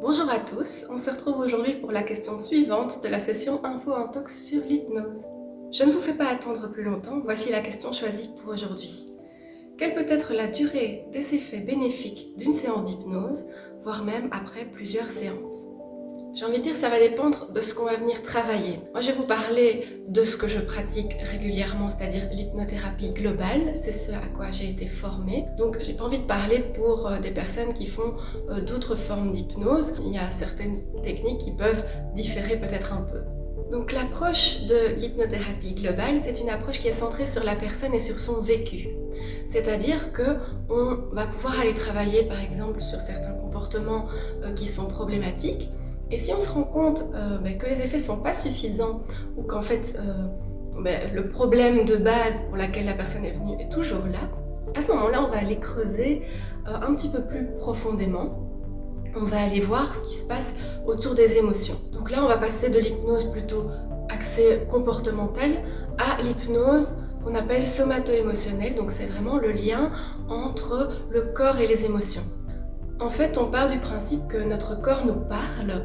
Bonjour à tous, on se retrouve aujourd'hui pour la question suivante de la session Info Intox sur l'hypnose. Je ne vous fais pas attendre plus longtemps, voici la question choisie pour aujourd'hui. Quelle peut être la durée des effets bénéfiques d'une séance d'hypnose, voire même après plusieurs séances? J'ai envie de dire, ça va dépendre de ce qu'on va venir travailler. Moi, je vais vous parler de ce que je pratique régulièrement, c'est-à-dire l'hypnothérapie globale. C'est ce à quoi j'ai été formée. Donc, j'ai pas envie de parler pour des personnes qui font d'autres formes d'hypnose. Il y a certaines techniques qui peuvent différer peut-être un peu. Donc, l'approche de l'hypnothérapie globale, c'est une approche qui est centrée sur la personne et sur son vécu. C'est-à-dire qu'on va pouvoir aller travailler, par exemple, sur certains comportements qui sont problématiques. Et si on se rend compte que les effets ne sont pas suffisants ou qu'en fait le problème de base pour lequel la personne est venue est toujours là, à ce moment-là, on va aller creuser un petit peu plus profondément. On va aller voir ce qui se passe autour des émotions. Donc là, on va passer de l'hypnose plutôt axée comportementale à l'hypnose qu'on appelle somato-émotionnelle. Donc c'est vraiment le lien entre le corps et les émotions. En fait, on part du principe que notre corps nous parle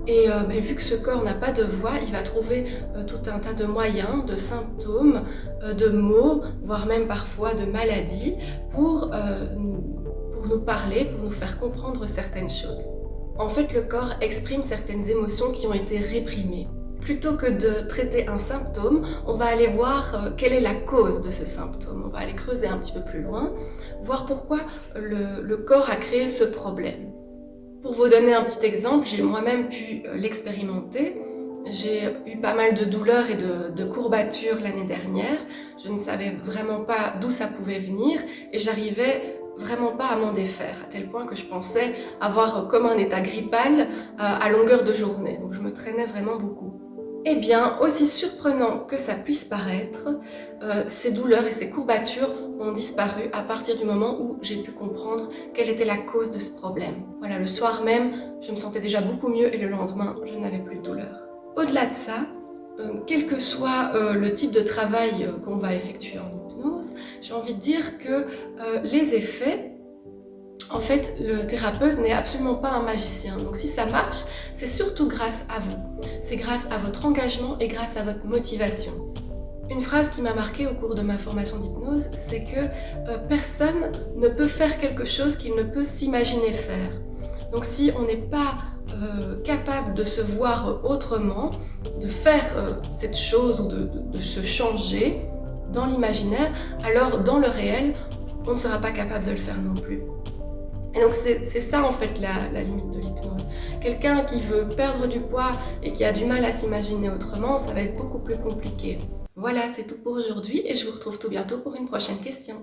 et vu que ce corps n'a pas de voix, il va trouver tout un tas de moyens, de symptômes, de mots, voire même parfois de maladies pour nous parler, pour nous faire comprendre certaines choses. En fait, le corps exprime certaines émotions qui ont été réprimées. Plutôt que de traiter un symptôme, on va aller voir quelle est la cause de ce symptôme. On va aller creuser un petit peu plus loin, voir pourquoi le corps a créé ce problème. Pour vous donner un petit exemple, j'ai moi-même pu l'expérimenter. J'ai eu pas mal de douleurs et de courbatures l'année dernière. Je ne savais vraiment pas d'où ça pouvait venir et j'arrivais vraiment pas à m'en défaire, à tel point que je pensais avoir comme un état grippal à longueur de journée. Donc je me traînais vraiment beaucoup. Eh bien, aussi surprenant que ça puisse paraître, ces douleurs et ces courbatures ont disparu à partir du moment où j'ai pu comprendre quelle était la cause de ce problème. Voilà, le soir même, je me sentais déjà beaucoup mieux et le lendemain, je n'avais plus de douleur. Au-delà de ça, quel que soit le type de travail qu'on va effectuer en hypnose, j'ai envie de dire que les effets, en fait, le thérapeute n'est absolument pas un magicien. Donc si ça marche, c'est surtout grâce à vous. C'est grâce à votre engagement et grâce à votre motivation. Une phrase qui m'a marquée au cours de ma formation d'hypnose, c'est que personne ne peut faire quelque chose qu'il ne peut s'imaginer faire. Donc si on n'est pas capable de se voir autrement, de faire cette chose ou de se changer dans l'imaginaire, alors dans le réel, on ne sera pas capable de le faire non plus. Et donc c'est ça en fait la limite de l'hypnose. Quelqu'un qui veut perdre du poids et qui a du mal à s'imaginer autrement, ça va être beaucoup plus compliqué. Voilà, c'est tout pour aujourd'hui et je vous retrouve tout bientôt pour une prochaine question.